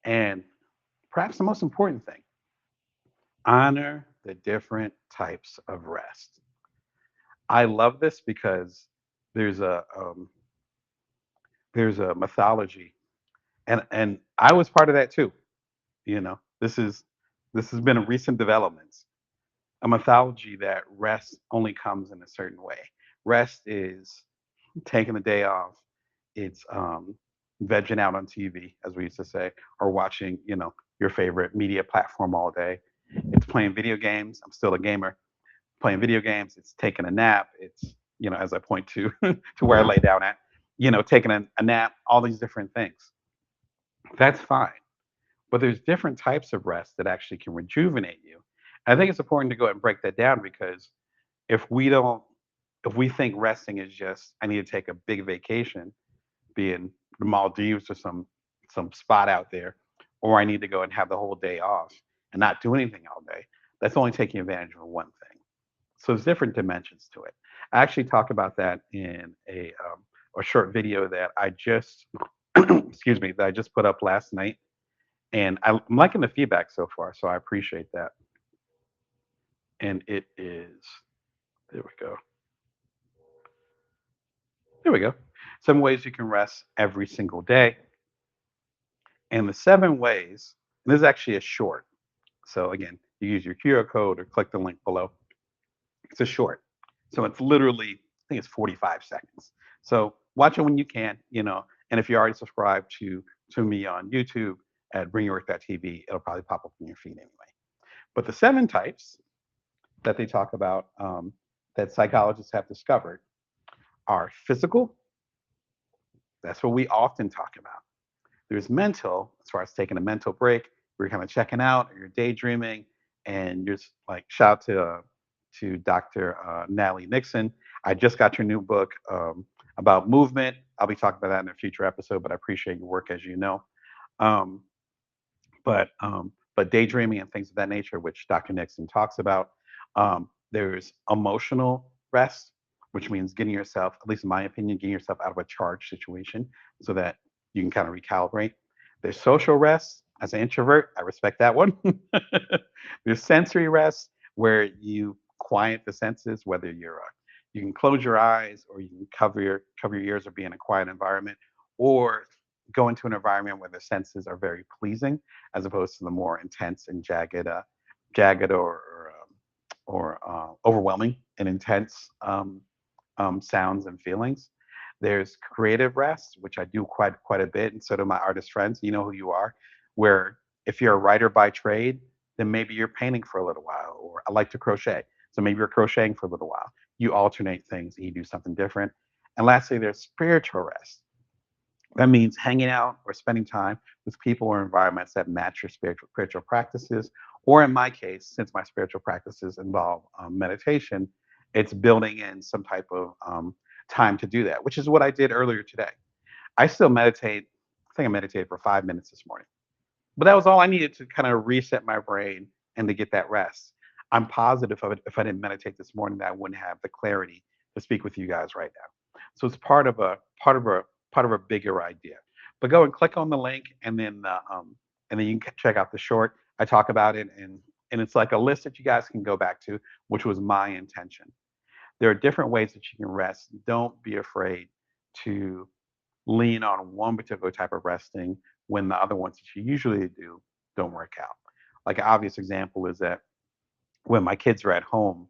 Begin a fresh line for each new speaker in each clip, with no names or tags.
And perhaps the most important thing, honor the different types of rest. I love this because there's a um, there's a mythology, and I was part of that too. This has been a recent developments. A mythology that rest only comes in a certain way. Rest is taking the day off. It's vegging out on TV, as we used to say, or watching, your favorite media platform all day. It's playing video games. I'm still a gamer. Playing video games. It's taking a nap. It's, as I point to to where I lay down at, taking a nap. All these different things. That's fine. But there's different types of rest that actually can rejuvenate you. I think it's important to go ahead and break that down because if we don't, if we think resting is just I need to take a big vacation, be in the Maldives or some spot out there, or I need to go and have the whole day off and not do anything all day. That's only taking advantage of one thing. So there's different dimensions to it. I actually talked about that in a short video that I just excuse me that I just put up last night, and I'm liking the feedback so far, so I appreciate that. And it is there we go. There we go. 7 ways you can rest every single day. And the 7 ways, and this is actually a short. So again, you use your QR code or click the link below. It's a short. So it's literally, I think it's 45 seconds. So watch it when you can, and if you're already subscribed to me on YouTube at bringyourwork.tv, it'll probably pop up in your feed anyway. But the 7 types that they talk about that psychologists have discovered are physical. That's what we often talk about. There's mental, as far as taking a mental break, where you're kind of checking out or you're daydreaming, and you're like, shout out to Dr. Natalie Nixon. I just got your new book about movement. I'll be talking about that in a future episode, but I appreciate your work, as you know. Um, but daydreaming and things of that nature, which Dr. Nixon talks about. There's emotional rest, which means getting yourself, at least in my opinion, getting yourself out of a charged situation so that you can kind of recalibrate. There's social rest. As an introvert, I respect that one. There's sensory rest, where you quiet the senses, whether you can close your eyes or you can cover your ears or be in a quiet environment, or go into an environment where the senses are very pleasing, as opposed to the more intense and jagged or overwhelming and intense sounds and feelings. There's creative rest, which I do quite a bit, and so do my artist friends. You know who you are. Where if you're a writer by trade, then maybe you're painting for a little while, or I like to crochet, so maybe you're crocheting for a little while. You alternate things and you do something different. And lastly, there's spiritual rest. That means hanging out or spending time with people or environments that match your spiritual practices. Or in my case, since my spiritual practices involve meditation, it's building in some type of time to do that, which is what I did earlier today. I still meditate. I think I meditated for 5 minutes this morning, but that was all I needed to kind of reset my brain and to get that rest. I'm positive if I didn't meditate this morning, that I wouldn't have the clarity to speak with you guys right now. So it's part of a bigger idea. But go and click on the link, and then you can check out the short. I talk about it, and it's like a list that you guys can go back to, which was my intention. There are different ways that you can rest. Don't be afraid to lean on one particular type of resting when the other ones that you usually do don't work out. Like an obvious example is that when my kids are at home,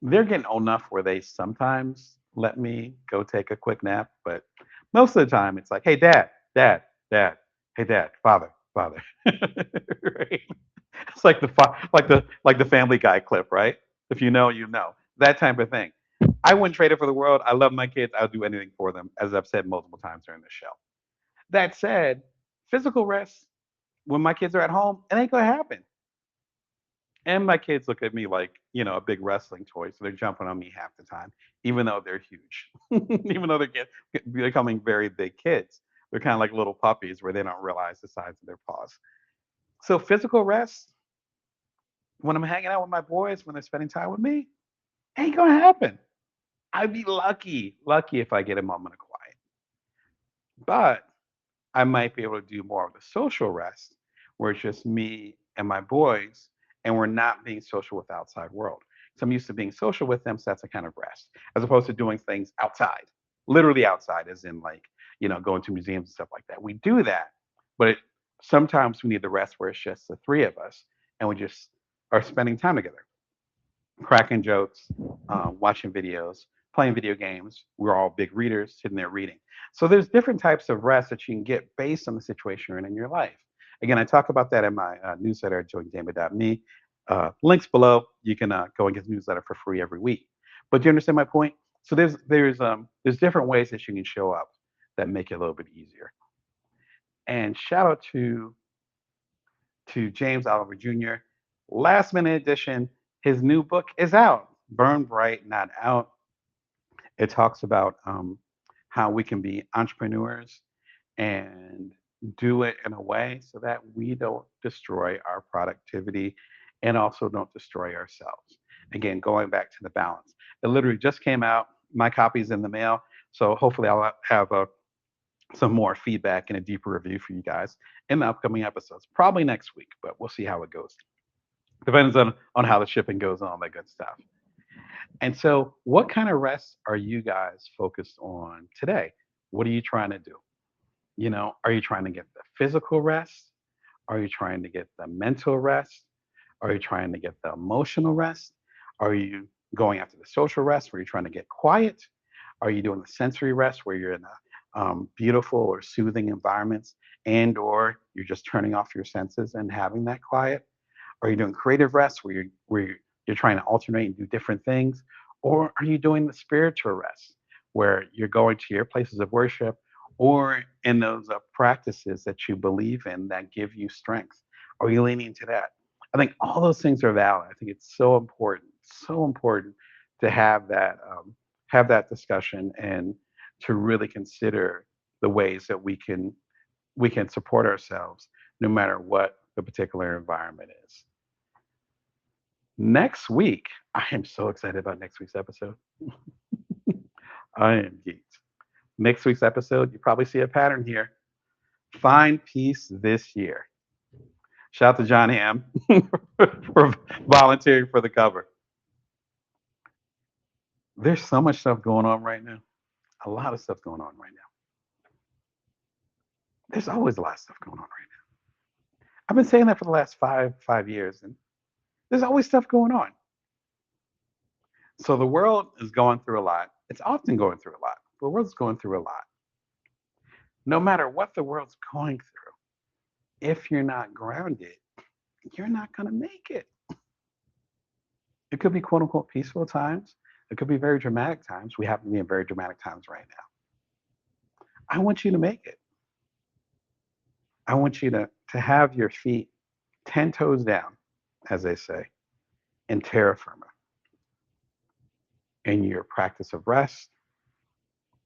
they're getting old enough where they sometimes let me go take a quick nap, but most of the time it's like, hey, dad, dad, dad, hey, dad, father, father. Right? It's like the Family Guy clip, right? If you know, you know that type of thing. I wouldn't trade it for the world. I love my kids. I'll do anything for them, as I've said multiple times during the show. That said, physical rest when my kids are at home, it ain't gonna happen. And my kids look at me like, a big wrestling toy, so they're jumping on me half the time, even though they're huge, even though becoming very big kids. They're kind of like little puppies where they don't realize the size of their paws. So physical rest when I'm hanging out with my boys, when they're spending time with me, ain't gonna happen. I'd be lucky if I get a moment of quiet. But I might be able to do more of the social rest where it's just me and my boys and we're not being social with the outside world. So I'm used to being social with them, so that's a kind of rest, as opposed to doing things outside, literally outside, as in like, going to museums and stuff like that. We do that, but sometimes we need the rest where it's just the three of us and we just are spending time together, cracking jokes, watching videos, playing video games. We're all big readers, sitting there reading. So there's different types of rest that you can get based on the situation you're in your life. Again, I talk about that in my newsletter, joindamon.me. Links below. You can go and get the newsletter for free every week. But do you understand my point? So there's different ways that you can show up that make it a little bit easier. And shout out to James Oliver Jr. Last minute edition. His new book is out. Burn Bright, Not Out. It talks about how we can be entrepreneurs and do it in a way so that we don't destroy our productivity and also don't destroy ourselves. Again, going back to the balance. It literally just came out. My copy's in the mail. So hopefully I'll have some more feedback and a deeper review for you guys in the upcoming episodes. Probably next week, but we'll see how it goes. Depends on how the shipping goes and all that good stuff. And so, what kind of rest are you guys focused on today? What are you trying to do? Are you trying to get the physical rest? Are you trying to get the mental rest? Are you trying to get the emotional rest? Are you going after the social rest where you're trying to get quiet? Are you doing the sensory rest where you're in a beautiful or soothing environments and/or you're just turning off your senses and having that quiet? Are you doing creative rest where you're trying to alternate and do different things? Or are you doing the spiritual rest where you're going to your places of worship or in those practices that you believe in that give you strength? Are you leaning into that? I think all those things are valid. I think it's so important to have that discussion and to really consider the ways that we can support ourselves no matter what the particular environment is. Next week, I am so excited about next week's episode. I am geeked. Next week's episode, you probably see a pattern here. Find peace this year. Shout out to John Hamm for volunteering for the cover. There's so much stuff going on right now. A lot of stuff going on right now. There's always a lot of stuff going on right now. I've been saying that for the last five years, and there's always stuff going on. So the world is going through a lot. It's often going through a lot. The world's going through a lot. No matter what the world's going through, if you're not grounded, you're not going to make it. It could be quote unquote peaceful times. It could be very dramatic times. We happen to be in very dramatic times right now. I want you to make it. I want you to have your feet 10 toes down, as they say, in terra firma, in your practice of rest,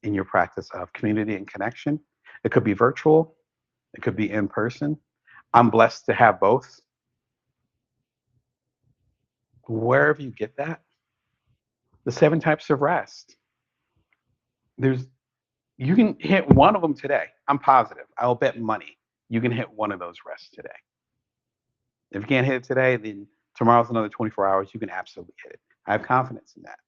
in your practice of community and connection. It could be virtual, it could be in person. I'm blessed to have both. Wherever you get that, the seven types of rest. There's you can hit one of them today. I'm positive. I'll bet money you can hit one of those rests today. If you can't hit it today, then tomorrow's another 24 hours. You can absolutely hit it. I have confidence in that.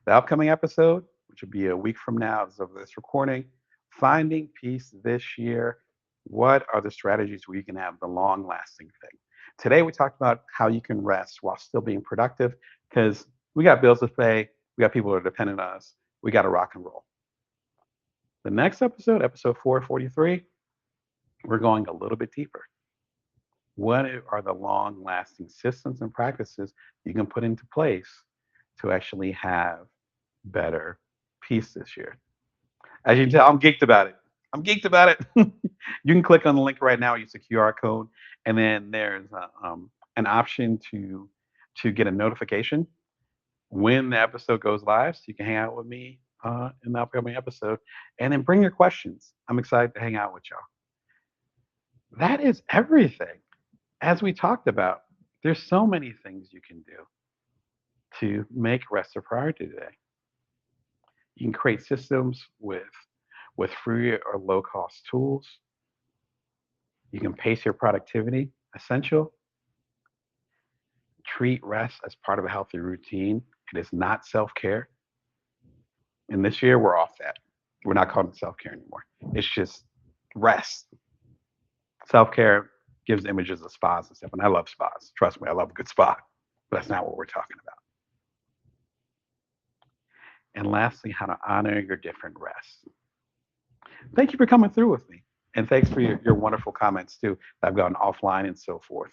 The upcoming episode, which will be a week from now as of this recording, finding peace this year. What are the strategies where you can have the long lasting thing? Today, we talked about how you can rest while still being productive because we got bills to pay. We got people that are dependent on us. We got to rock and roll. The next episode, episode 443, we're going a little bit deeper. What are the long lasting systems and practices you can put into place to actually have better peace this year? As you can tell, I'm geeked about it. I'm geeked about it. You can click on the link right now, use the QR code, and then there's an option to get a notification when the episode goes live, so you can hang out with me in the upcoming episode, and then bring your questions. I'm excited to hang out with y'all. That is everything. As we talked about, there's so many things you can do to make rest a priority today. You can create systems with with free or low cost tools. You can pace your productivity. Essential. Treat rest as part of a healthy routine. It is not self care. And this year, we're off that. We're not calling it self care anymore. It's just rest. Self care gives images of spas and stuff. And I love spas. Trust me, I love a good spa. But that's not what we're talking about. And lastly, how to honor your different rests. Thank you for coming through with me. And thanks for your wonderful comments too. I've gone offline and so forth.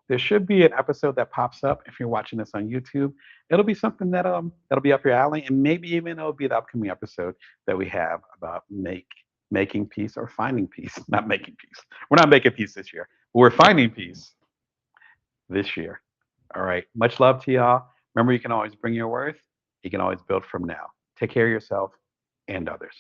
There should be an episode that pops up if you're watching this on YouTube. It'll be something that'll be up your alley, and maybe even it'll be the upcoming episode that we have about making peace or finding peace. Not making peace. We're not making peace this year. But we're finding peace this year. All right. Much love to y'all. Remember, you can always bring your worth. You can always build from now. Take care of yourself and others.